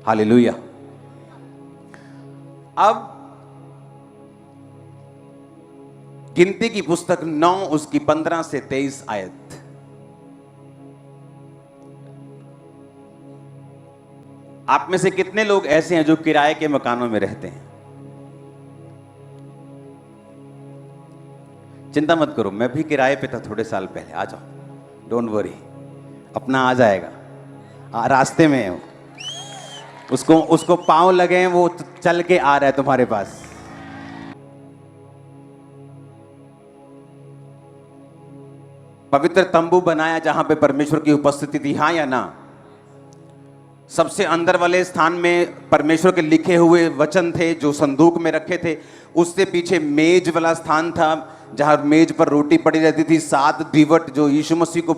Hallelujah. अब गिनती की पुस्तक 9 उसकी 15 से 23 आयत। आप में से कितने लोग ऐसे हैं जो किराए के मकानों में रहते हैं? चिंता मत करो, मैं भी किराए पे था थोड़े साल पहले। आ जाओ, डोंट वरी, अपना आ जाएगा। रास्ते में है वो। उसको पांव लगे हैं, वो चल के आ रहा है तुम्हारे पास। पवित्र तंबू बनाया जहां पे परमेश्वर की उपस्थिति थी, हाँ या ना? सबसे अंदर वाले स्थान में परमेश्वर के लिखे हुए वचन थे जो संदूक में रखे थे। उससे पीछे मेज वाला स्थान था जहां मेज पर रोटी पड़ी रहती थी। 7 दीवट जो यीशु मसीह को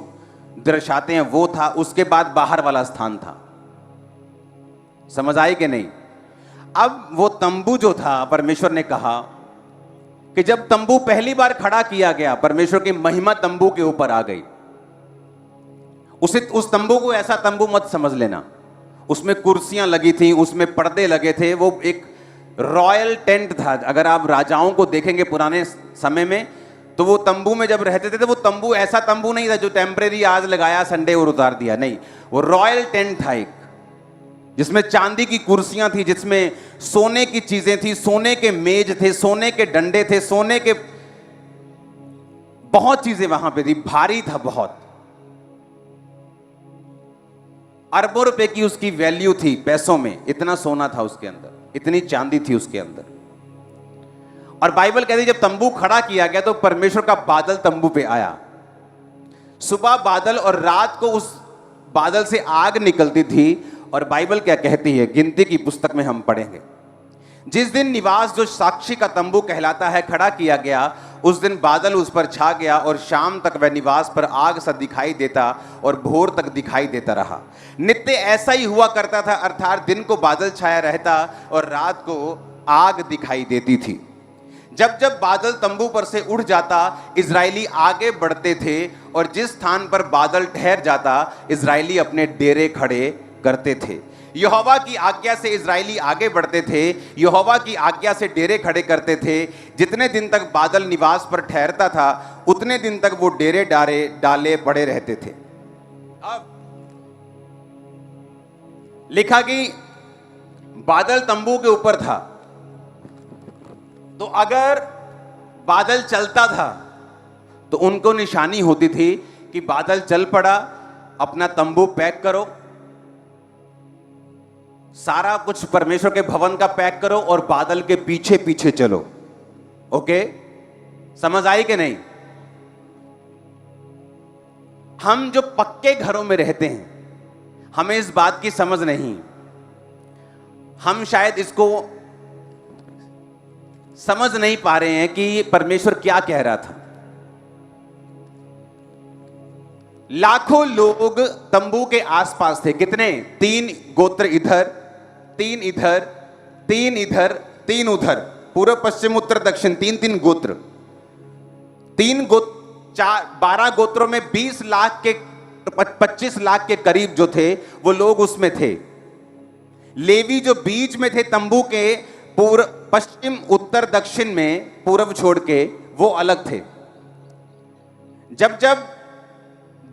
दर्शाते हैं वो था। उसके बाद बाहर वाला स्थान था। समझ आई कि नहीं? अब वो तंबू जो था, परमेश्वर ने कहा कि जब तंबू पहली बार खड़ा किया गया, परमेश्वर की महिमा तंबू के ऊपर आ गई। उस तंबू को ऐसा तंबू मत समझ लेना। उसमें कुर्सियां लगी थी, उसमें पर्दे लगे थे। वो एक रॉयल टेंट था। अगर आप राजाओं को देखेंगे पुराने समय में, तो वो तंबू में जब रहते थे तो वो तंबू ऐसा तंबू नहीं था जो टेम्परेरी आज लगाया संडे और उतार दिया। नहीं, वो रॉयल टेंट था एक, जिसमें चांदी की कुर्सियां थी, जिसमें सोने की चीजें थी, सोने के मेज थे, सोने के डंडे थे, सोने के बहुत चीजें वहां पे थी। भारी था बहुत। अरबों रुपए की उसकी वैल्यू थी पैसों में। इतना सोना था उसके अंदर, इतनी चांदी थी उसके अंदर। और बाइबल कहती है जब तंबू खड़ा किया गया तो परमेश्वर का बादल तंबू पे आया। सुबह बादल और रात को उस बादल से आग निकलती थी। और बाइबल क्या कहती है, गिनती की पुस्तक में हम पढ़ेंगे, जिस दिन निवास जो साक्षी का तंबू कहलाता है खड़ा किया गया, उस दिन बादल उस पर छा गया और शाम तक वह निवास पर आग सा दिखाई देता और भोर तक दिखाई देता रहा। नित्य ऐसा ही हुआ करता था, अर्थात दिन को बादल छाया रहता और रात को आग दिखाई देती थी। जब जब बादल तंबू पर से उड़ जाता, इजरायली आगे बढ़ते थे, और जिस स्थान पर बादल ठहर जाता, इजरायली अपने डेरे खड़े करते थे। यहोवा की आज्ञा से इजरायली आगे बढ़ते थे, यहोवा की आज्ञा से डेरे खड़े करते थे। जितने दिन तक बादल निवास पर ठहरता था, उतने दिन तक वो डेरे डाले पड़े रहते थे। अब लिखा कि बादल तंबू के ऊपर था, तो अगर बादल चलता था तो उनको निशानी होती थी कि बादल चल पड़ा, अपना तंबू पैक करो, सारा कुछ परमेश्वर के भवन का पैक करो और बादल के पीछे पीछे चलो। ओके, समझ आई कि नहीं? हम जो पक्के घरों में रहते हैं, हमें इस बात की समझ नहीं। हम शायद इसको समझ नहीं पा रहे हैं कि परमेश्वर क्या कह रहा था। लाखों लोग तंबू के आसपास थे। कितने? 3 गोत्र इधर, 3 इधर, 3 इधर, 3 उधर, पूर्व पश्चिम उत्तर दक्षिण, 3-3 गोत्र। 12 गोत्रों में 20 लाख के 25 लाख के करीब जो थे वो लोग उसमें थे। लेवी जो बीच में थे तंबू के, पूर्व पश्चिम उत्तर दक्षिण में, पूर्व छोड़ के, वो अलग थे। जब जब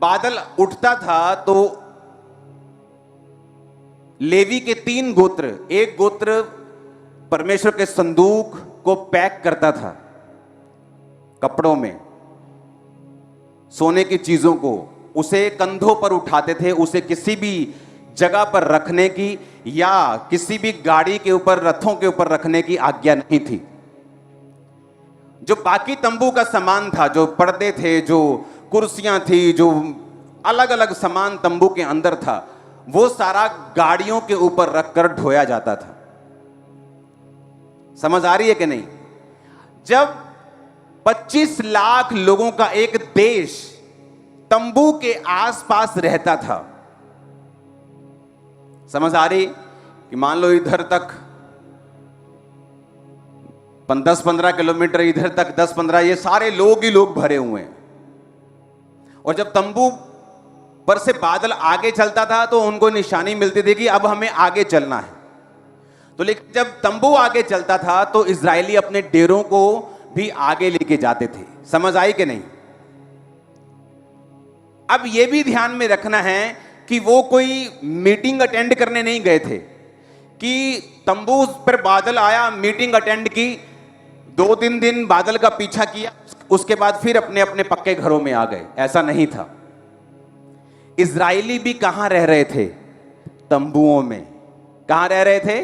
बादल उठता था तो लेवी के 3 गोत्र, एक गोत्र परमेश्वर के संदूक को पैक करता था कपड़ों में, सोने की चीजों को, उसे कंधों पर उठाते थे। उसे किसी भी जगह पर रखने की या किसी भी गाड़ी के ऊपर, रथों के ऊपर रखने की आज्ञा नहीं थी। जो बाकी तंबू का सामान था, जो पर्दे थे, जो कुर्सियां थी, जो अलग अलग सामान तंबू के अंदर था, वो सारा गाड़ियों के ऊपर रखकर ढोया जाता था। समझ आ रही है कि नहीं? जब 25 लाख लोगों का एक देश तंबू के आसपास रहता था, समझ आ रही कि मान लो इधर तक 10-15 किलोमीटर, इधर तक 10-15, ये सारे लोग ही लोग भरे हुए हैं। और जब तंबू पर से बादल आगे चलता था तो उनको निशानी मिलती थी कि अब हमें आगे चलना है। तो लेकिन जब तंबू आगे चलता था तो इजरायली अपने डेरों को भी आगे लेके जाते थे। समझ आई कि नहीं? अब यह भी ध्यान में रखना है कि वो कोई मीटिंग अटेंड करने नहीं गए थे कि तंबू पर बादल आया, मीटिंग अटेंड की, 2-3 दिन बादल का पीछा किया, उसके बाद फिर अपने अपने पक्के घरों में आ गए। ऐसा नहीं था। इजरायली भी कहां रह रहे थे? तंबुओं में। कहां रह रहे थे?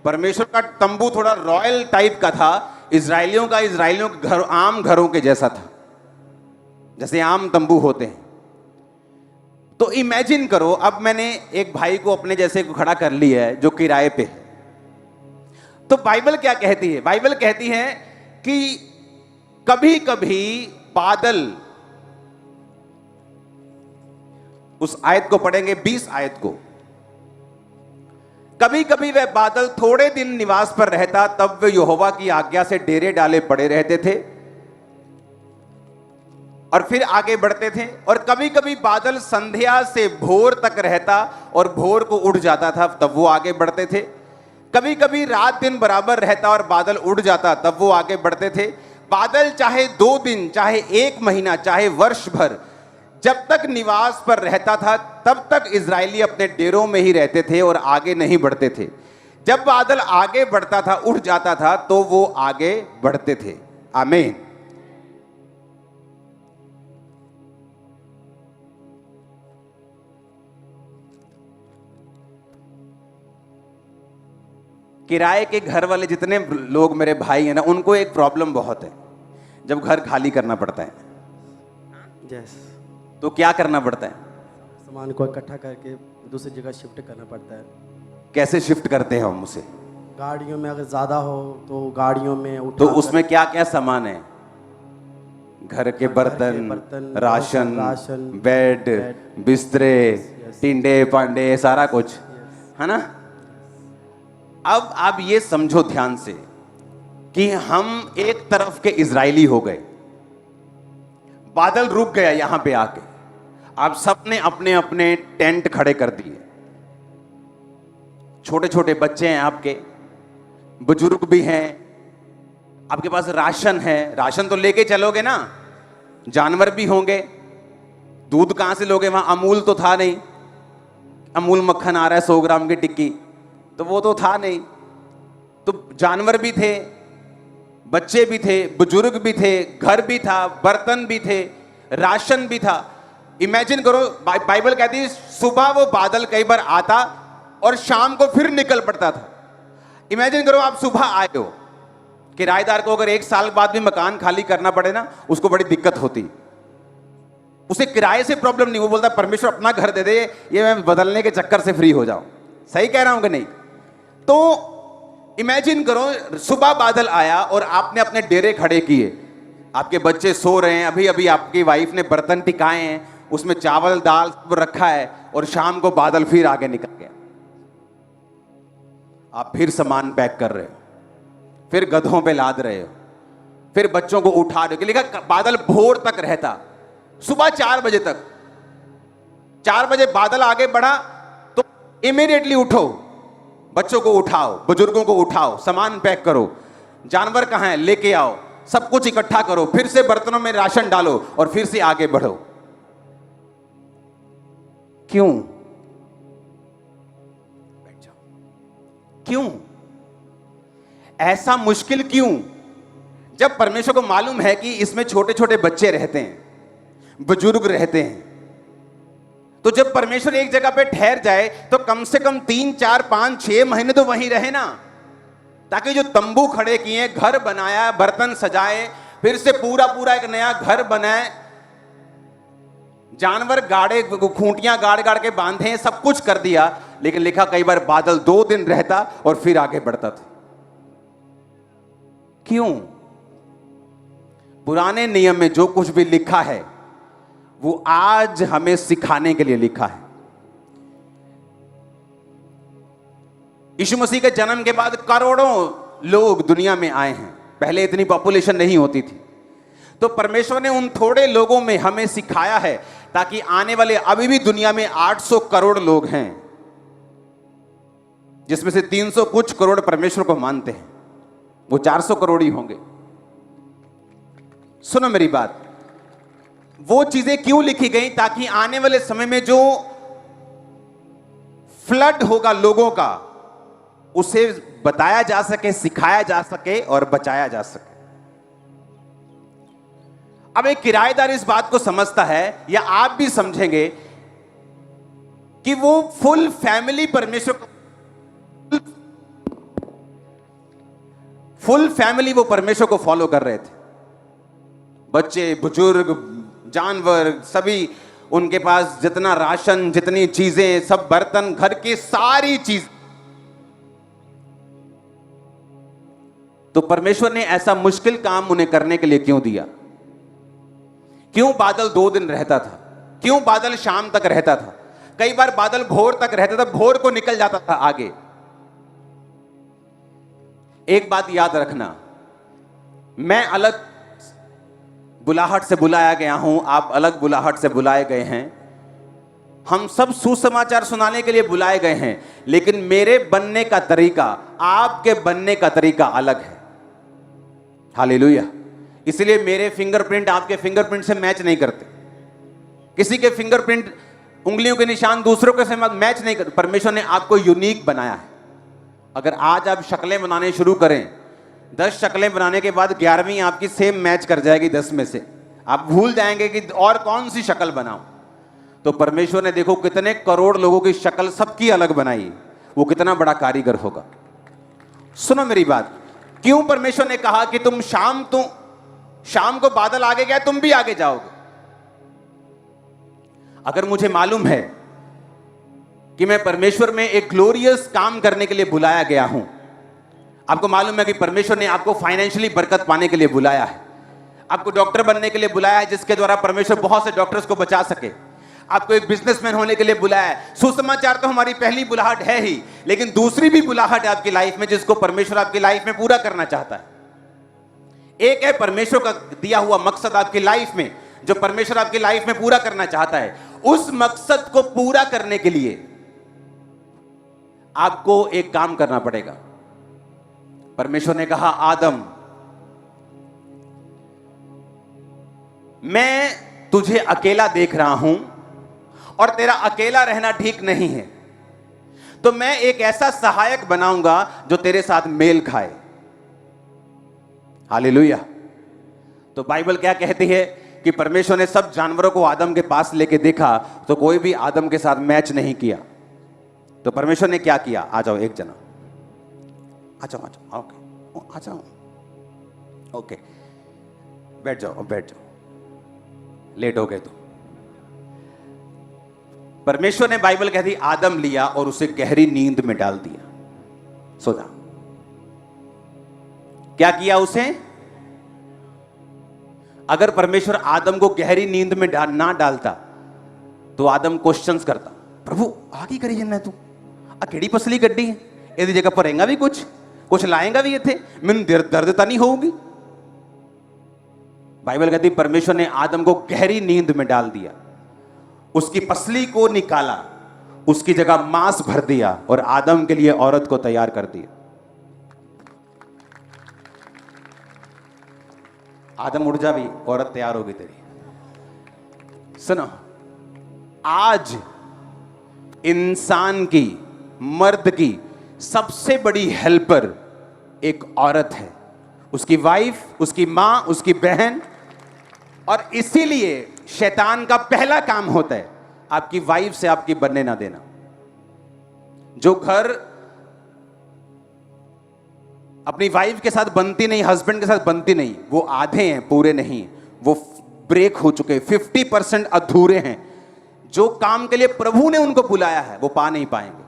परमेश्वर का तंबू थोड़ा रॉयल टाइप का था, इजरायलियों के घर आम घरों के जैसा था, जैसे आम तंबू होते हैं। तो इमेजिन करो, अब मैंने एक भाई को अपने जैसे को खड़ा कर लिया है जो किराए पे है। तो बाइबल क्या कहती है? बाइबल कहती है कि कभी कभी बादल, उस आयत को पढ़ेंगे 20 आयत को, कभी कभी वह बादल थोड़े दिन निवास पर रहता, तब वे यहोवा की आज्ञा से डेरे डाले पड़े रहते थे और फिर आगे बढ़ते थे। और कभी कभी बादल संध्या से भोर तक रहता और भोर को उड़ जाता था, तब वो आगे बढ़ते थे। कभी कभी रात दिन बराबर रहता और बादल उड़ जाता, तब वो आगे बढ़ते थे। बादल चाहे 2 दिन, चाहे 1 महीना, चाहे वर्ष भर, जब तक निवास पर रहता था तब तक इजरायली अपने डेरों में ही रहते थे और आगे नहीं बढ़ते थे। जब बादल आगे बढ़ता था, उड़ जाता था, तो वो आगे बढ़ते थे। आमीन। किराए के घर वाले जितने लोग मेरे भाई हैं ना, उनको एक प्रॉब्लम बहुत है, जब घर खाली करना पड़ता है। यस। तो क्या करना पड़ता है? सामान को इकट्ठा करके दूसरी जगह शिफ्ट करना पड़ता है। कैसे शिफ्ट करते हैं हम उसे? गाड़ियों में अगर ज़्यादा हो तो गाड़ियों में उठा। तो उसमें क्या क्या सामान है? घर के बर्तन, राशन, बेड, बिस्तरे, टिंडे पांडे, सारा कुछ है ना। अब आप ये समझो ध्यान से कि हम एक तरफ के इजरायली हो गए, बादल रुक गया यहां पे आके, आप सबने अपने अपने टेंट खड़े कर दिए। छोटे छोटे बच्चे हैं आपके, बुजुर्ग भी हैं, आपके पास राशन है, राशन तो लेके चलोगे ना, जानवर भी होंगे, दूध कहां से लोगे? वहां अमूल तो था नहीं, अमूल मक्खन आ रहा है 100 ग्राम की टिक्की, तो वो तो था नहीं। तो जानवर भी थे, बच्चे भी थे, बुजुर्ग भी थे, घर भी था, बर्तन भी थे, राशन भी था। इमेजिन करो, बाइबल कहती है सुबह वो बादल कई बार आता और शाम को फिर निकल पड़ता था। इमेजिन करो आप सुबह आए हो, किराएदार को अगर 1 साल बाद भी मकान खाली करना पड़े ना, उसको बड़ी दिक्कत होती। उसे किराए से प्रॉब्लम नहीं, वो बोलता परमेश्वर अपना घर दे दे, ये मैं बदलने के चक्कर से फ्री हो जाऊं। सही कह रहा हूं कि नहीं? तो इमेजिन करो, सुबह बादल आया और आपने अपने डेरे खड़े किए, आपके बच्चे सो रहे हैं, अभी अभी आपकी वाइफ ने बर्तन टिकाए हैं, उसमें चावल दाल सब रखा है, और शाम को बादल फिर आगे निकल गया। आप फिर सामान पैक कर रहे हो, फिर गधों पे लाद रहे हो, फिर बच्चों को उठा रहे हो। लिखा बादल भोर तक रहता, सुबह 4 बजे तक। 4 बजे बादल आगे बढ़ा तो इमीडिएटली उठो, बच्चों को उठाओ, बुजुर्गों को उठाओ, सामान पैक करो, जानवर कहां है लेके आओ, सब कुछ इकट्ठा करो, फिर से बर्तनों में राशन डालो और फिर से आगे बढ़ो। क्यों? बैठ जाओ। क्यों ऐसा मुश्किल? क्यों? जब परमेश्वर को मालूम है कि इसमें छोटे छोटे बच्चे रहते हैं, बुजुर्ग रहते हैं, तो जब परमेश्वर एक जगह पे ठहर जाए तो कम से कम 3, 4, 5, 6 महीने तो वहीं रहे ना, ताकि जो तंबू खड़े किए, घर बनाया, बर्तन सजाए, फिर से पूरा पूरा एक नया घर बनाए, जानवर गाड़े, खूंटियां गाड़ गाड़ के बांधे, सब कुछ कर दिया, लेकिन लिखा कई बार बादल 2 दिन रहता और फिर आगे बढ़ता था। क्यों? पुराने नियम में जो कुछ भी लिखा है वो आज हमें सिखाने के लिए लिखा है। यीशु मसीह के जन्म के बाद करोड़ों लोग दुनिया में आए हैं, पहले इतनी पॉपुलेशन नहीं होती थी। तो परमेश्वर ने उन थोड़े लोगों में हमें सिखाया है ताकि आने वाले, अभी भी दुनिया में 800 करोड़ लोग हैं जिसमें से 300 कुछ करोड़ परमेश्वर को मानते हैं, वो 400 करोड़ ही होंगे। सुनो मेरी बात, वो चीजें क्यों लिखी गई? ताकि आने वाले समय में जो फ्लड होगा लोगों का, उसे बताया जा सके, सिखाया जा सके और बचाया जा सके। अब एक किराएदार इस बात को समझता है, या आप भी समझेंगे, कि वो फुल फैमिली वो परमेश्वर को फॉलो कर रहे थे। बच्चे, बुजुर्ग, जानवर, सभी, उनके पास जितना राशन, जितनी चीजें, सब बर्तन, घर की सारी चीज। तो परमेश्वर ने ऐसा मुश्किल काम उन्हें करने के लिए क्यों दिया? क्यों बादल 2 दिन रहता था? क्यों बादल शाम तक रहता था? कई बार बादल भोर तक रहता था, भोर को निकल जाता था आगे। एक बात याद रखना, मैं अलग बुलाहट से बुलाया गया हूं, आप अलग बुलाहट से बुलाए गए हैं। हम सब सुसमाचार सुनाने के लिए बुलाए गए हैं, लेकिन मेरे बनने का तरीका, आपके बनने का तरीका अलग है। हालेलुया। इसलिए मेरे फिंगरप्रिंट आपके फिंगरप्रिंट से मैच नहीं करते। किसी के फिंगरप्रिंट, उंगलियों के निशान दूसरों के साथ मैच नहीं करते। परमेश्वर ने आपको यूनिक बनाया है। अगर आज आप शक्लें बनाने शुरू करें, 10 शक्लें बनाने के बाद 11वीं आपकी सेम मैच कर जाएगी 10 में से। आप भूल जाएंगे कि और कौन सी शक्ल बनाऊं। तो परमेश्वर ने देखो कितने करोड़ लोगों की शक्ल सबकी अलग बनाई, वो कितना बड़ा कारीगर होगा। सुनो मेरी बात, क्यों परमेश्वर ने कहा कि तुम शाम को बादल आगे गया, तुम भी आगे जाओगे? अगर मुझे मालूम है कि मैं परमेश्वर में एक ग्लोरियस काम करने के लिए बुलाया गया हूं, आपको मालूम है कि परमेश्वर ने आपको फाइनेंशियली बरकत पाने के लिए बुलाया है, आपको डॉक्टर बनने के लिए बुलाया है जिसके द्वारा परमेश्वर बहुत से डॉक्टर्स को बचा सके, आपको एक बिजनेसमैन होने के लिए बुलाया है। सुसमाचार तो हमारी पहली बुलाहट है ही, लेकिन दूसरी भी बुलाहट है आपकी लाइफ में जिसको परमेश्वर आपकी लाइफ में पूरा करना चाहता है। एक है परमेश्वर का दिया हुआ मकसद आपकी लाइफ में, जो परमेश्वर आपकी लाइफ में पूरा करना चाहता है। उस मकसद को पूरा करने के लिए आपको एक काम करना पड़ेगा। परमेश्वर ने कहा, आदम, मैं तुझे अकेला देख रहा हूं और तेरा अकेला रहना ठीक नहीं है, तो मैं एक ऐसा सहायक बनाऊंगा जो तेरे साथ मेल खाए। हालेलुया। तो बाइबल क्या कहती है कि परमेश्वर ने सब जानवरों को आदम के पास लेके देखा तो कोई भी आदम के साथ मैच नहीं किया। तो परमेश्वर ने क्या किया? आ जाओ एक जना, आ जाओ, ओके, आ जाओ, ओके, बैठ जाओ, बैठ जाओ, लेट हो गए तो। परमेश्वर ने, बाइबल कहती, आदम लिया और उसे गहरी नींद में डाल दिया। सो जा। क्या किया उसे? अगर परमेश्वर आदम को गहरी नींद में ना डालता तो आदम क्वेश्चंस करता, प्रभु आगे करी जन्ना तू अकेड़ी पसली गड्डी है, यदि जगह परेगा भी कुछ लाएगा भी थे, मैंने दर्द तो नहीं होगी। बाइबल कहती परमेश्वर ने आदम को गहरी नींद में डाल दिया, उसकी पसली को निकाला, उसकी जगह मांस भर दिया और आदम के लिए औरत को तैयार कर दिया। आदम उड़ जा भी, औरत तैयार होगी तेरी। सुनो, आज इंसान की, मर्द की सबसे बड़ी हेल्पर एक औरत है, उसकी वाइफ, उसकी मां, उसकी बहन। और इसीलिए शैतान का पहला काम होता है आपकी वाइफ से आपकी बनने ना देना। जो घर अपनी वाइफ के साथ बनती नहीं, हस्बैंड के साथ बनती नहीं, वो आधे हैं, पूरे नहीं, वो ब्रेक हो चुके, 50% अधूरे हैं। जो काम के लिए प्रभु ने उनको बुलाया है वो पा नहीं पाएंगे।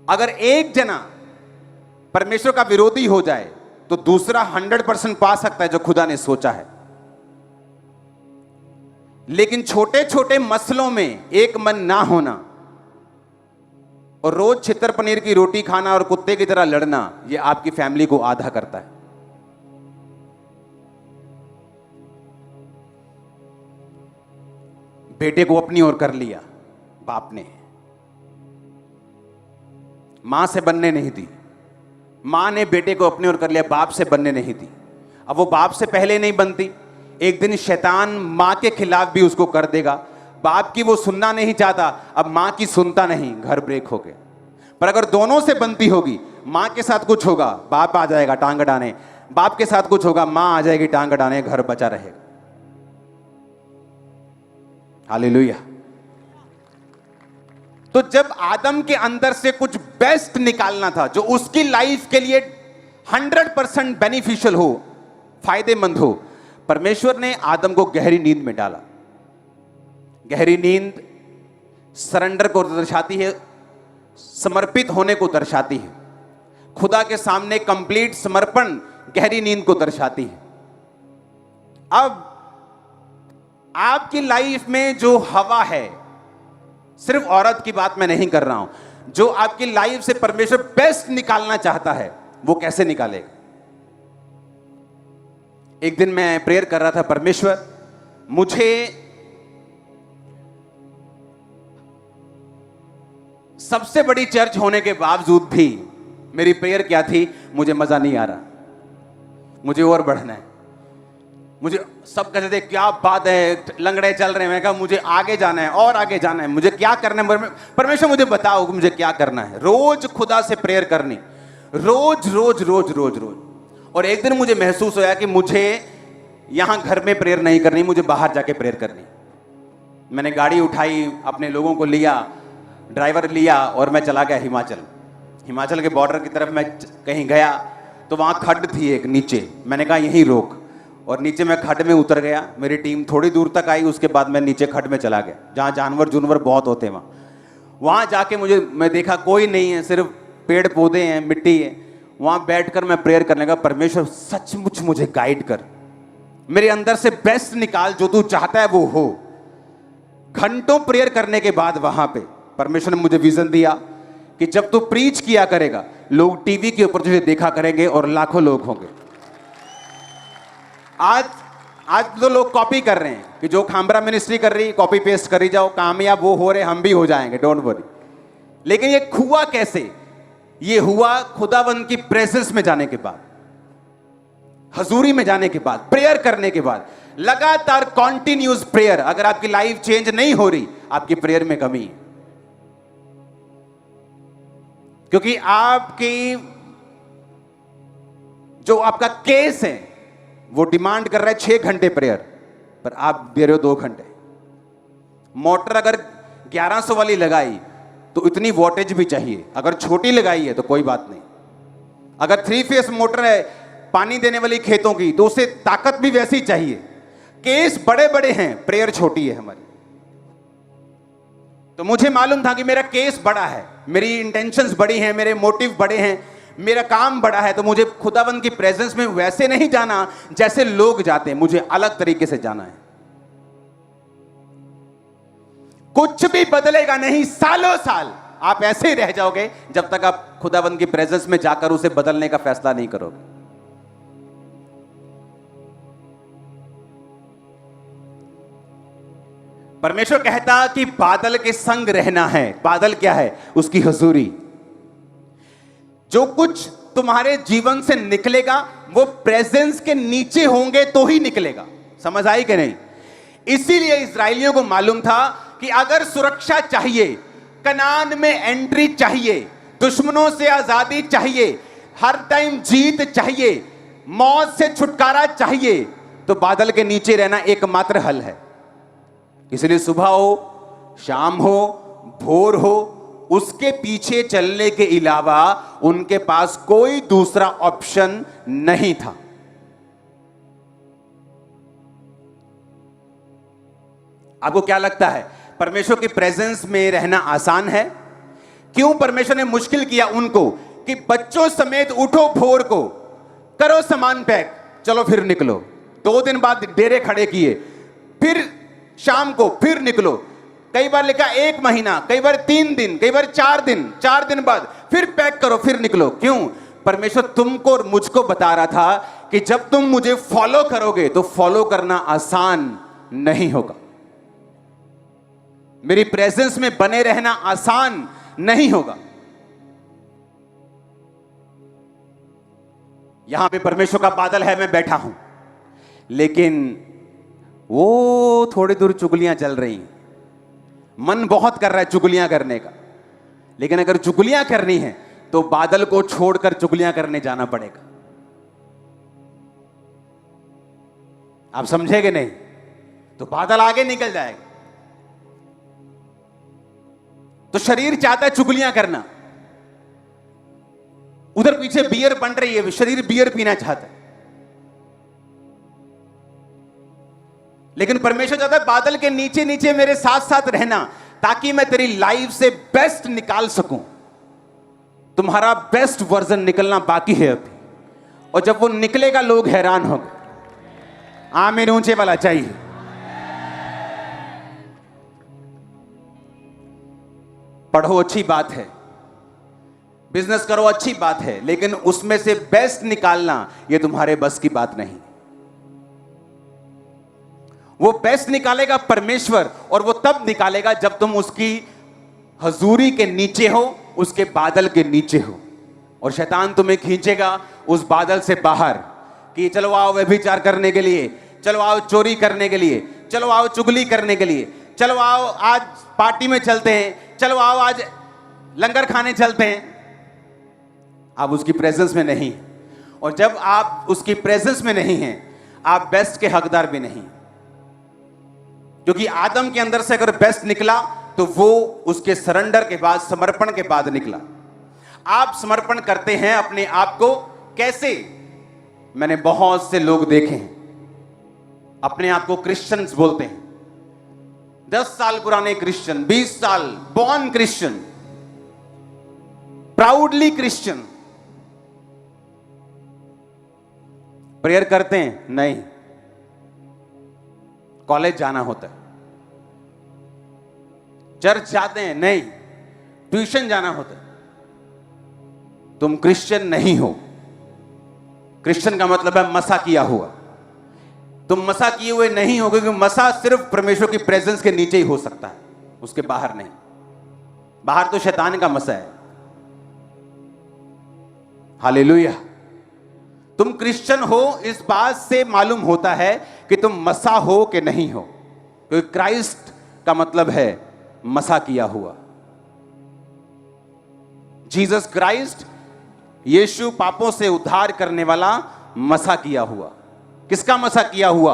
अगर एक जना परमेश्वर का विरोधी हो जाए तो दूसरा 100% पा सकता है जो खुदा ने सोचा है। लेकिन छोटे छोटे मसलों में एक मन ना होना और रोज छितर पनीर की रोटी खाना और कुत्ते की तरह लड़ना, यह आपकी फैमिली को आधा करता है। बेटे को अपनी ओर कर लिया बाप ने। मां से बनने नहीं दी, मां ने बेटे को अपनी ओर कर लिया, बाप से बनने नहीं दी। अब वो बाप से पहले नहीं बनती, एक दिन शैतान मां के खिलाफ भी उसको कर देगा। बाप की वो सुनना नहीं चाहता, अब मां की सुनता नहीं, घर ब्रेक हो गया। पर अगर दोनों से बनती होगी, मां के साथ कुछ होगा बाप आ जाएगा टांग अड़ाने, बाप के साथ कुछ होगा मां आ जाएगी टांग अड़ाने, घर बचा रहेगा। हालेलुया। तो जब आदम के अंदर से कुछ बेस्ट निकालना था, जो उसकी लाइफ के लिए 100% बेनिफिशियल हो, फायदेमंद हो, परमेश्वर ने आदम को गहरी नींद में डाला। गहरी नींद सरेंडर को दर्शाती है, समर्पित होने को दर्शाती है, खुदा के सामने कंप्लीट समर्पण गहरी नींद को दर्शाती है। अब आपकी लाइफ में जो हवा है, सिर्फ औरत की बात मैं नहीं कर रहा हूं, जो आपकी लाइफ से परमेश्वर बेस्ट निकालना चाहता है, वो कैसे निकालेगा? एक दिन मैं प्रेयर कर रहा था, परमेश्वर मुझे सबसे बड़ी चर्च होने के बावजूद भी, मेरी प्रेयर क्या थी, मुझे मजा नहीं आ रहा, मुझे और बढ़ना है। मुझे सब कहते थे क्या बात है, लंगड़े चल रहे हैं। मैं कहा मुझे आगे जाना है और आगे जाना है, मुझे क्या करना है, परमेश्वर मुझे बताओ मुझे क्या करना है। रोज खुदा से प्रेयर करनी, रोज रोज रोज रोज रोज। और एक दिन मुझे महसूस होया कि मुझे यहां घर में प्रेयर नहीं करनी, मुझे बाहर जाके प्रेयर करनी। मैंने गाड़ी उठाई, अपने लोगों को लिया, ड्राइवर लिया और मैं चला गया हिमाचल के बॉर्डर की तरफ। मैं कहीं गया तो वहां खड्ड थी एक नीचे, मैंने कहा यहीं रोक, और नीचे मैं खड्ड में उतर गया। मेरी टीम थोड़ी दूर तक आई, उसके बाद मैं नीचे खड्ड में चला गया, जहाँ जानवर बहुत होते हैं। वहाँ जाके मैं देखा कोई नहीं है, सिर्फ पेड़ पौधे हैं, मिट्टी है। वहाँ बैठकर मैं प्रेयर करने लगा, परमेश्वर सचमुच मुझे गाइड कर, मेरे अंदर से बेस्ट निकाल, जो तू चाहता है वो हो। घंटों प्रेयर करने के बाद वहां पे परमेश्वर ने मुझे विजन दिया कि जब तू प्रीच किया करेगा, लोग टीवी के ऊपर तुझे देखा करेंगे और लाखों लोग होंगे। आज तो लोग कॉपी कर रहे हैं कि जो खामरा मिनिस्ट्री कर रही, कॉपी पेस्ट करी जाओ, कामयाब वो हो रहे, हम भी हो जाएंगे, डोंट वरी। लेकिन ये हुआ कैसे? ये हुआ खुदावंद की प्रेजेंस में जाने के बाद, हजूरी में जाने के बाद, प्रेयर करने के बाद, लगातार कॉन्टिन्यूस प्रेयर। अगर आपकी लाइफ चेंज नहीं हो रही, आपकी प्रेयर में कमी है, क्योंकि आपकी जो आपका केस है वो डिमांड कर रहा है 6 घंटे प्रेयर, पर आप दे रहे हो 2 घंटे। मोटर अगर 1100 वाली लगाई तो इतनी वोल्टेज भी चाहिए, अगर छोटी लगाई है तो कोई बात नहीं। अगर 3 फेस मोटर है पानी देने वाली खेतों की, तो उसे ताकत भी वैसी चाहिए। केस बड़े बड़े हैं, प्रेयर छोटी है हमारी। तो मुझे मालूम था कि मेरा केस बड़ा है, मेरी इंटेंशंस बड़ी हैं, मेरे मोटिव बड़े हैं, मेरा काम बड़ा है। तो मुझे खुदावंद की प्रेजेंस में वैसे नहीं जाना जैसे लोग जाते हैं, मुझे अलग तरीके से जाना है। कुछ भी बदलेगा नहीं, सालों साल आप ऐसे ही रह जाओगे जब तक आप खुदावंद की प्रेजेंस में जाकर उसे बदलने का फैसला नहीं करोगे। परमेश्वर कहता कि बादल के संग रहना है। बादल क्या है? उसकी हुजूरी। जो कुछ तुम्हारे जीवन से निकलेगा वो प्रेजेंस के नीचे होंगे तो ही निकलेगा। समझ आई कि नहीं? इसीलिए इस्राएलियों को मालूम था कि अगर सुरक्षा चाहिए, कनान में एंट्री चाहिए, दुश्मनों से आजादी चाहिए, हर टाइम जीत चाहिए, मौत से छुटकारा चाहिए, तो बादल के नीचे रहना एकमात्र हल है। इसलिए सुबह हो, शाम हो, भोर हो, उसके पीछे चलने के अलावा उनके पास कोई दूसरा ऑप्शन नहीं था। आपको क्या लगता है परमेश्वर की प्रेजेंस में रहना आसान है? क्यों परमेश्वर ने मुश्किल किया उनको कि बच्चों समेत उठो, भोर को करो सामान पैक, चलो फिर निकलो। 2 दिन बाद डेरे खड़े किए, फिर शाम को फिर निकलो। कई बार लिखा 1 महीना, कई बार 3 दिन, कई बार 4 दिन, 4 दिन बाद फिर पैक करो, फिर निकलो। क्यों? परमेश्वर तुमको और मुझको बता रहा था कि जब तुम मुझे फॉलो करोगे तो फॉलो करना आसान नहीं होगा। मेरी प्रेजेंस में बने रहना आसान नहीं होगा। यहां पे परमेश्वर का बादल है, मैं बैठा हूं, लेकिन वो थोड़ी दूर चुगलियां चल रही हैं। मन बहुत कर रहा है चुगलियां करने का, लेकिन अगर चुगलियां करनी है तो बादल को छोड़कर चुगलियां करने जाना पड़ेगा। आप समझेंगे नहीं तो बादल आगे निकल जाएगा। तो शरीर चाहता है चुगलियां करना, उधर पीछे बियर बन रही है, शरीर बियर पीना चाहता है, लेकिन परमेश्वर चाहता है बादल के नीचे नीचे मेरे साथ साथ रहना, ताकि मैं तेरी लाइफ से बेस्ट निकाल सकूं। तुम्हारा बेस्ट वर्जन निकलना बाकी है अभी, और जब वो निकलेगा लोग हैरान होंगे। आमीन ऊंचे वाला चाहिए। पढ़ो अच्छी बात है, बिजनेस करो अच्छी बात है, लेकिन उसमें से बेस्ट निकालना यह तुम्हारे बस की बात नहीं। वो बेस्ट निकालेगा परमेश्वर, और वो तब निकालेगा जब तुम उसकी हजूरी के नीचे हो, उसके बादल के नीचे हो। और शैतान तुम्हें खींचेगा उस बादल से बाहर कि चलो आओ व्यभिचार करने के लिए, चलो आओ चोरी करने के लिए, चलो आओ चुगली करने के लिए, चलो आओ आज पार्टी में चलते हैं, चलो आओ आज लंगर खाने चलते हैं। आप उसकी प्रेजेंस में नहीं, और जब आप उसकी प्रेजेंस में नहीं हैं, आप बेस्ट के हकदार भी नहीं। क्योंकि आदम के अंदर से अगर बेस्ट निकला तो वो उसके सरेंडर के बाद, समर्पण के बाद निकला। आप समर्पण करते हैं अपने आप को कैसे? मैंने बहुत से लोग देखे हैं अपने आप को क्रिश्चियंस बोलते हैं, 10 साल पुराने क्रिश्चियन, 20 साल born Christian, proudly Christian. Prayer करते हैं? नहीं। कॉलेज जाना होता है। चर्च जाते हैं? नहीं। ट्यूशन जाना होता है। तुम क्रिश्चियन नहीं हो। क्रिश्चियन का मतलब है मसा किया हुआ। तुम मसा किए हुए नहीं हो, क्योंकि मसा सिर्फ परमेश्वर की प्रेजेंस के नीचे ही हो सकता है, उसके बाहर नहीं। बाहर तो शैतान का मसा है। हालेलुया। तुम क्रिश्चियन हो इस बात से मालूम होता है कि तुम मसा हो कि नहीं हो, क्योंकि क्राइस्ट का मतलब है मसा किया हुआ। जीसस क्राइस्ट, यीशु पापों से उद्धार करने वाला, मसा किया हुआ। किसका मसा किया हुआ?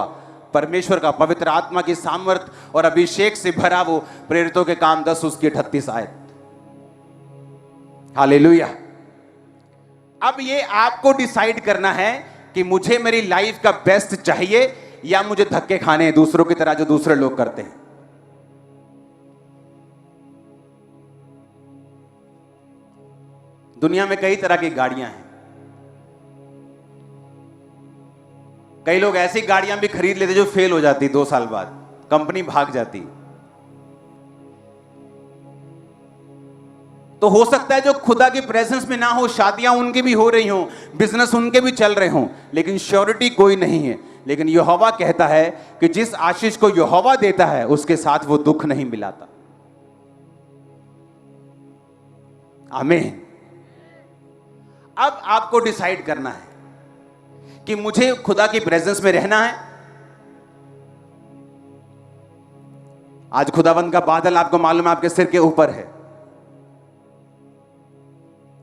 परमेश्वर का, पवित्र आत्मा की सामर्थ और अभिषेक से भरा वो प्रेरितों के काम 10 उसकी 38 आयत। हालेलुया। अब ये आपको डिसाइड करना है कि मुझे मेरी लाइफ का बेस्ट चाहिए या मुझे धक्के खाने हैं दूसरों की तरह जो दूसरे लोग करते हैं। दुनिया में कई तरह की गाड़ियां हैं। कई लोग ऐसी गाड़ियां भी खरीद लेते जो फेल हो जाती 2 साल बाद, कंपनी भाग जाती। तो हो सकता है जो खुदा की प्रेजेंस में ना हो, शादियां उनकी भी हो रही हों, बिजनेस उनके भी चल रहे हों, लेकिन श्योरिटी कोई नहीं है। लेकिन यहोवा कहता है कि जिस आशीष को यहोवा देता है उसके साथ वो दुख नहीं मिलाता। आमीन। अब आपको डिसाइड करना है कि मुझे खुदा की प्रेजेंस में रहना है। आज खुदावंद का बादल आपको मालूम है आपके सिर के ऊपर है,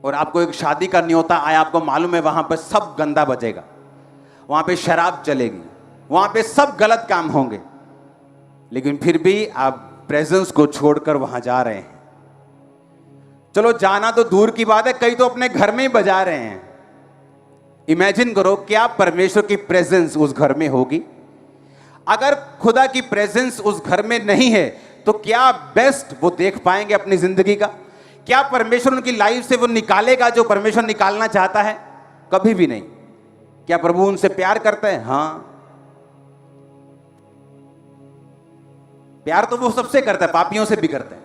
और आपको एक शादी का न्योता आया, आपको मालूम है वहां पर सब गंदा बजेगा, वहां पे शराब चलेगी, वहां पे सब गलत काम होंगे, लेकिन फिर भी आप प्रेजेंस को छोड़कर वहां जा रहे हैं। चलो जाना तो दूर की बात है, कई तो अपने घर में ही बजा रहे हैं। इमेजिन करो क्या परमेश्वर की प्रेजेंस उस घर में होगी। अगर खुदा की प्रेजेंस उस घर में नहीं है तो क्या बेस्ट वो देख पाएंगे अपनी जिंदगी का? क्या परमेश्वर उनकी लाइफ से वो निकालेगा जो परमेश्वर निकालना चाहता है? कभी भी नहीं। क्या प्रभु उनसे प्यार करते हैं? हाँ, प्यार तो वो सबसे करता है, पापियों से भी करता है।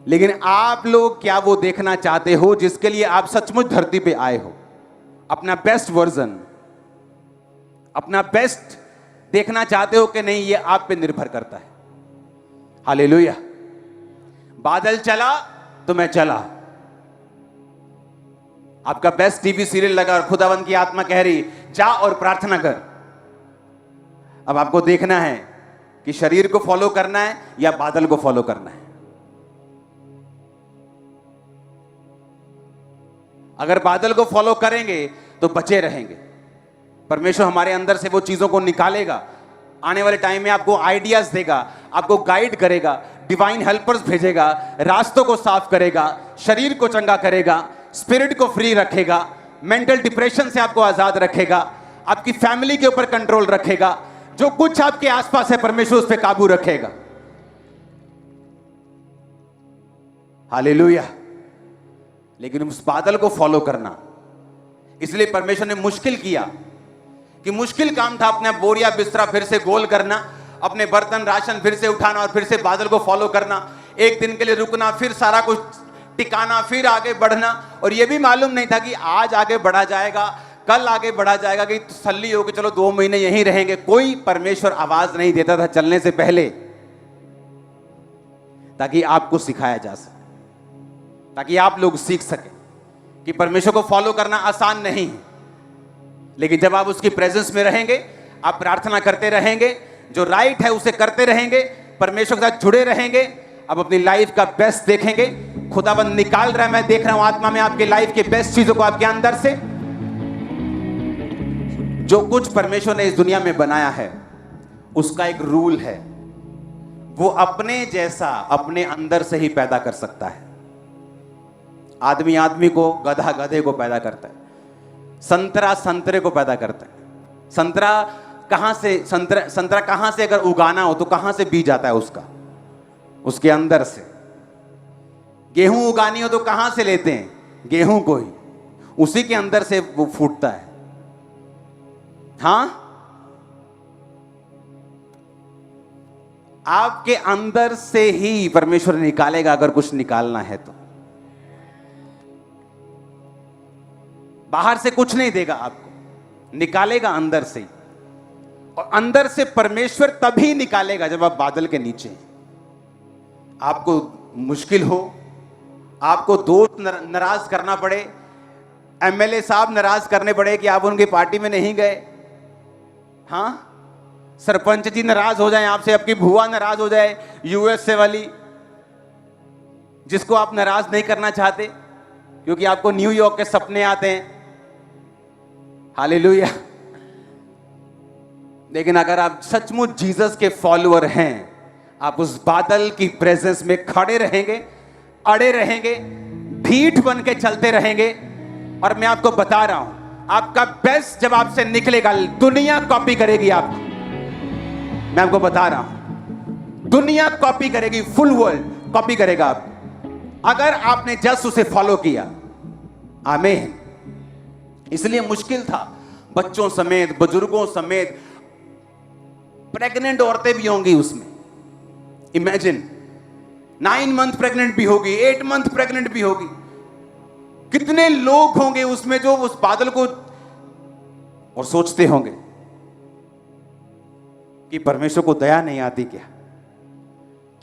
लेकिन आप लोग क्या वो देखना चाहते हो जिसके लिए आप सचमुच धरती पे आए हो? अपना बेस्ट वर्जन, अपना बेस्ट देखना चाहते हो कि नहीं, ये आप पे निर्भर करता है। हालेलुया। बादल चला तो मैं चला। आपका बेस्ट टीवी सीरियल लगा और खुदावंद की आत्मा कह रही जा और प्रार्थना कर। अब आपको देखना है कि शरीर को फॉलो करना है या बादल को फॉलो करना है। अगर बादल को फॉलो करेंगे तो बचे रहेंगे। परमेश्वर हमारे अंदर से वो चीजों को निकालेगा, आने वाले टाइम में आपको आइडियाज देगा, आपको गाइड करेगा, डिवाइन हेल्पर्स भेजेगा, रास्तों को साफ करेगा, शरीर को चंगा करेगा, स्पिरिट को फ्री रखेगा, मेंटल डिप्रेशन से आपको आजाद रखेगा, आपकी फैमिली के ऊपर कंट्रोल रखेगा, जो कुछ आपके आसपास है परमेश्वर उस पर काबू रखेगा। हालेलुया। लेकिन उस बादल को फॉलो करना, इसलिए परमेश्वर ने मुश्किल किया कि मुश्किल काम था अपना बोरिया बिस्तरा फिर से गोल करना, अपने बर्तन राशन फिर से उठाना और फिर से बादल को फॉलो करना, एक दिन के लिए रुकना, फिर सारा कुछ टिकाना, फिर आगे बढ़ना। और यह भी मालूम नहीं था कि आज आगे बढ़ा जाएगा, कल आगे बढ़ा जाएगा, कि तसल्ली हो कि चलो 2 महीने यहीं रहेंगे। कोई परमेश्वर आवाज नहीं देता था चलने से पहले, ताकि आपको सिखाया जा सके, ताकि आप लोग सीख सके कि परमेश्वर को फॉलो करना आसान नहीं है। लेकिन जब आप उसकी प्रेजेंस में रहेंगे, आप प्रार्थना करते रहेंगे, जो राइट है उसे करते रहेंगे, परमेश्वर के साथ जुड़े रहेंगे, अब अपनी लाइफ का बेस्ट देखेंगे। खुदाबंद निकाल रहा है, मैं देख रहा हूं आत्मा में आपके लाइफ के बेस्ट चीजों को आपके अंदर से। जो कुछ परमेश्वर ने इस दुनिया में बनाया है उसका एक रूल है, वो अपने जैसा अपने अंदर से ही पैदा कर सकता है। आदमी आदमी को, गधा गधे को पैदा करता है, संतरा संतरे को पैदा करता है। संतरा कहां से, संतरा कहां से अगर उगाना हो तो कहां से बीज आता है उसका? उसके अंदर से। गेहूं उगानी हो तो कहां से लेते हैं? गेहूं को ही, उसी के अंदर से वो फूटता है। हां, आपके अंदर से ही परमेश्वर निकालेगा अगर कुछ निकालना है तो। बाहर से कुछ नहीं देगा आपको, निकालेगा अंदर से ही। और अंदर से परमेश्वर तभी निकालेगा जब आप बादल के नीचे हैं। आपको मुश्किल हो, आपको दोस्त नाराज करना पड़े, एमएलए साहब नाराज करने पड़े कि आप उनकी पार्टी में नहीं गए, हां, सरपंच जी नाराज हो जाए आपसे, आपकी भुआ नाराज हो जाए यूएसए वाली, जिसको आप नाराज नहीं करना चाहते क्योंकि आपको न्यूयॉर्क के सपने आते हैं। हालेलुया। लेकिन अगर आप सचमुच जीसस के फॉलोअर हैं, आप उस बादल की प्रेजेंस में खड़े रहेंगे, अड़े रहेंगे, ढीठ बन के चलते रहेंगे। और मैं आपको बता रहा हूं, आपका बेस्ट जब आपसे निकलेगा, दुनिया कॉपी करेगी आपको। मैं आपको बता रहा हूं, दुनिया कॉपी करेगी, फुल वर्ल्ड कॉपी करेगा आपको, अगर आपने जस्ट उसे फॉलो किया। आमीन। इसलिए मुश्किल था, बच्चों समेत, बुजुर्गों समेत, प्रेग्नेंट औरतें भी होंगी उसमें। इमेजिन, 9 मंथ प्रेग्नेंट भी होगी, 8 मंथ प्रेग्नेंट भी होगी। कितने लोग होंगे उसमें जो उस बादल को और सोचते होंगे कि परमेश्वर को दया नहीं आती क्या?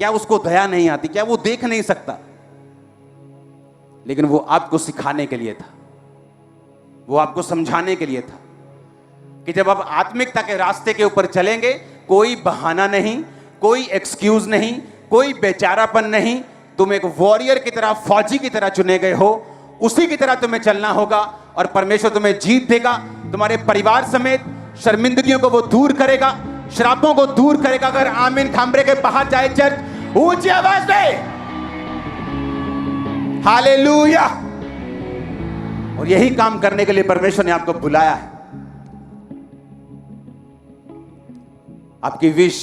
क्या उसको दया नहीं आती? क्या वो देख नहीं सकता? लेकिन वो आपको सिखाने के लिए था, वो आपको समझाने के लिए था कि जब आप आत्मिकता के रास्ते के ऊपर चलेंगे, कोई बहाना नहीं, कोई एक्सक्यूज नहीं, कोई बेचारापन नहीं। तुम एक वॉरियर की तरह, फौजी की तरह चुने गए हो, उसी की तरह तुम्हें चलना होगा और परमेश्वर तुम्हें जीत देगा। तुम्हारे परिवार समेत शर्मिंदगियों को वो दूर करेगा, श्रापों को दूर करेगा। अगर आमीन खामरे के बाहर जाए चर्च, ऊंची आवाज में हालेलुया। और यही काम करने के लिए परमेश्वर ने आपको बुलाया है। आपकी विश,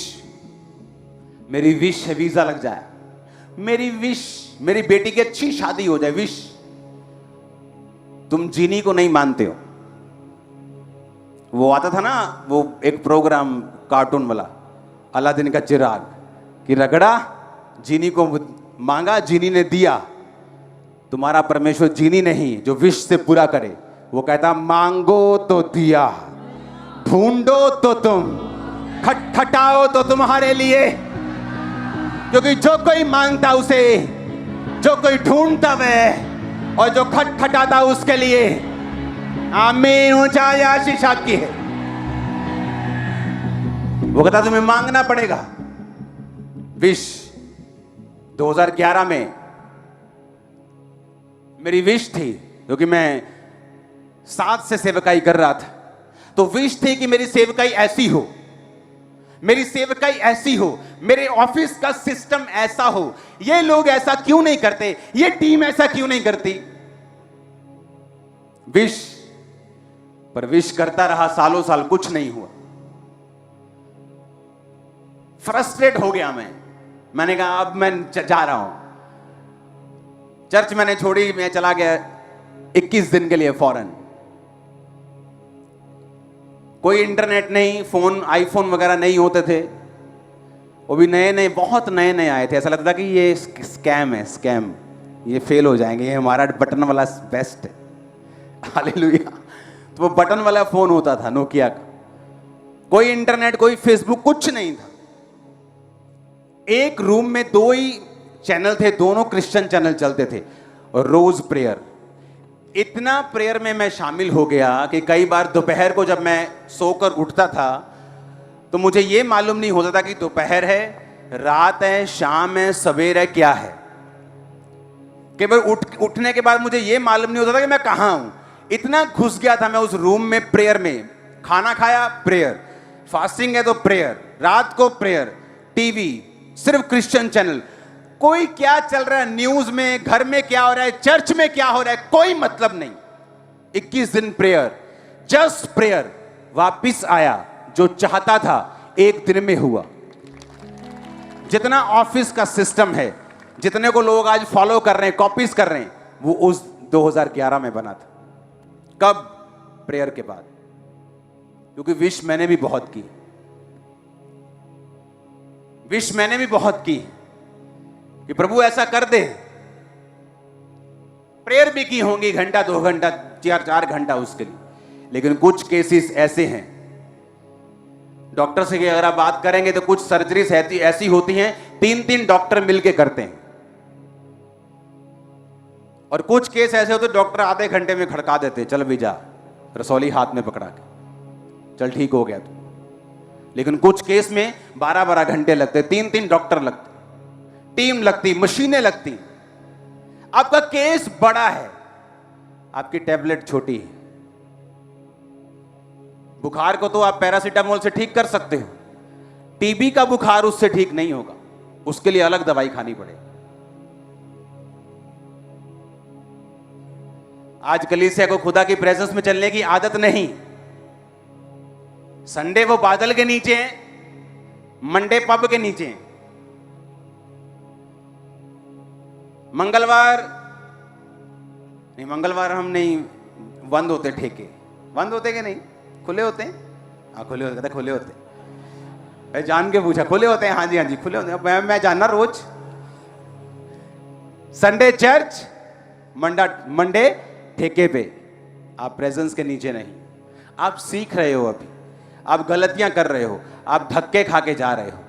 मेरी विश है वीजा लग जाए, मेरी विश मेरी बेटी की अच्छी शादी हो जाए, विश। तुम जीनी को नहीं मानते हो। वो आता था ना, वो एक प्रोग्राम कार्टून वाला, अलादीन का चिराग, कि रगड़ा, जीनी को मांगा, जीनी ने दिया। तुम्हारा परमेश्वर जीनी नहीं जो विश से पूरा करे। वो कहता मांगो तो दिया, ढूंढो तो तुम, खटखटाओ तो तुम्हारे लिए, क्योंकि जो कोई मांगता उसे, जो कोई ढूंढता वह, और जो खटखटाता उसके लिए। आमीन। ऊंचाई आशीष आपकी है। वो कहता तुम्हें मांगना पड़ेगा। विश 2011 में मेरी विश थी, क्योंकि मैं 7 से सेवकाई कर रहा था, तो विश थी कि मेरी सेवकाई ऐसी हो, मेरी सेवकाई ऐसी हो, मेरे ऑफिस का सिस्टम ऐसा हो, ये लोग ऐसा क्यों नहीं करते, ये टीम ऐसा क्यों नहीं करती। विश पर विश करता रहा, सालों साल कुछ नहीं हुआ। फ्रस्ट्रेट हो गया मैंने कहा अब मैं जा रहा हूं। चर्च मैंने छोड़ी, मैं चला गया 21 दिन के लिए फॉरेन। कोई इंटरनेट नहीं, फोन आईफोन वगैरह नहीं होते थे, वो भी नए नए, बहुत नए नए आए थे। ऐसा लगता था कि ये स्कैम है, स्कैम, ये फेल हो जाएंगे, ये हमारा बटन वाला बेस्ट है। हालेलुया। तो वो बटन वाला फोन होता था नोकिया का, कोई इंटरनेट, कोई फेसबुक, कुछ नहीं था। एक रूम में 2 ही चैनल थे, दोनों क्रिश्चियन चैनल चलते थे, और रोज प्रेयर। इतना प्रेयर में मैं शामिल हो गया कि कई बार दोपहर को जब मैं सोकर उठता था तो मुझे यह मालूम नहीं होता था कि दोपहर है, रात है, शाम है, सवेर है, क्या है। केवल उठने के बाद मुझे यह मालूम नहीं होता था कि मैं कहां हूं। इतना घुस गया था मैं उस रूम में प्रेयर में। खाना खाया, प्रेयर, फास्टिंग है तो प्रेयर, रात को प्रेयर, टीवी सिर्फ क्रिश्चियन चैनल, कोई क्या चल रहा है न्यूज में, घर में क्या हो रहा है, चर्च में क्या हो रहा है, कोई मतलब नहीं। 21 दिन प्रेयर, जस्ट प्रेयर। वापिस आया, जो चाहता था 1 दिन में हुआ। जितना ऑफिस का सिस्टम है, जितने को लोग आज फॉलो कर रहे हैं, कॉपीज कर रहे हैं, वो उस 2011 में बना था। कब? प्रेयर के बाद। क्योंकि विश मैंने भी बहुत की, विश मैंने भी बहुत की कि प्रभु ऐसा कर दे। प्रेयर भी की होंगी, घंटा 2 घंटा 4 घंटा उसके लिए। लेकिन कुछ केसेस ऐसे हैं, डॉक्टर से अगर आप बात करेंगे तो कुछ सर्जरीज ऐसी होती हैं 3-3 डॉक्टर मिलके करते हैं, और कुछ केस ऐसे होते डॉक्टर आधे घंटे में खड़का देते, चल भी जा, रसौली हाथ में पकड़ा के, चल ठीक हो गया तू। लेकिन कुछ केस में 12-12 घंटे लगते, 3-3 डॉक्टर लगते, टीम लगती, मशीनें लगती। आपका केस बड़ा है, आपकी टैबलेट छोटी है। बुखार को तो आप पैरासीटामोल से ठीक कर सकते हो, टीबी का बुखार उससे ठीक नहीं होगा, उसके लिए अलग दवाई खानी पड़ेगी। आज कलीसिया को खुदा की प्रेजेंस में चलने की आदत नहीं। संडे वो बादल के नीचे हैं, मंडे पब के नीचे हैं, मंगलवार नहीं, मंगलवार हम नहीं, बंद होते ठेके, बंद होते कि नहीं, खुले होते हैं? हाँ खुले होते, खुले होते। मैं जान के पूछा, खुले होते हैं? हाँ जी हाँ जी खुले होते हैं। मैं जानना रोज। संडे चर्च, मंडे ठेके पे। आप प्रेजेंस के नीचे नहीं। आप सीख रहे हो, अभी आप गलतियां कर रहे हो, आप धक्के खा के जा रहे हो।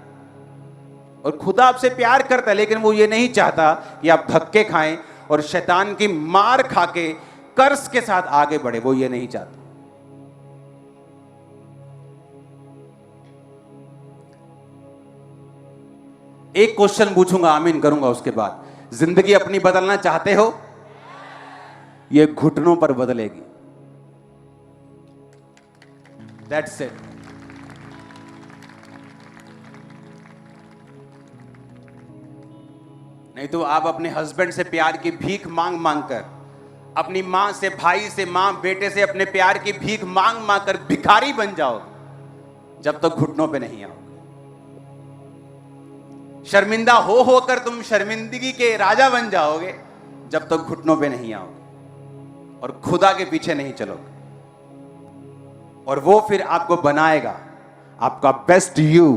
और खुदा आपसे प्यार करता है, लेकिन वो ये नहीं चाहता कि आप धक्के खाएं और शैतान की मार खा के कर्ज के साथ आगे बढ़े। वो ये नहीं चाहता। एक क्वेश्चन पूछूंगा, आमीन करूंगा, उसके बाद जिंदगी अपनी बदलना चाहते हो? ये घुटनों पर बदलेगी। That's it. नहीं तो आप अपने हस्बैंड से प्यार की भीख मांग मांग कर, अपनी मां से, भाई से, मां बेटे से अपने प्यार की भीख मांग मांग कर भिखारी बन जाओगे जब तक घुटनों पे नहीं आओगे। शर्मिंदा हो होकर तुम शर्मिंदगी के राजा बन जाओगे जब तक घुटनों पे नहीं आओगे और खुदा के पीछे नहीं चलोगे। और वो फिर आपको बनाएगा आपका बेस्ट यू।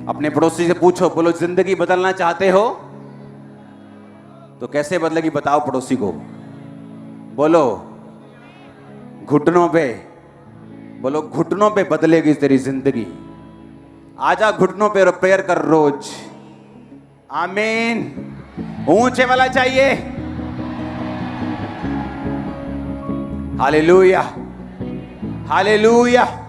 अपने पड़ोसी से पूछो, बोलो जिंदगी बदलना चाहते हो? तो कैसे बदलेगी बताओ पड़ोसी को। बोलो घुटनों पे बोलो घुटनों पे बदलेगी तेरी जिंदगी। आजा घुटनों पे प्रेयर कर रोज। आमीन। ऊंचे वाला चाहिए। Hallelujah, hallelujah.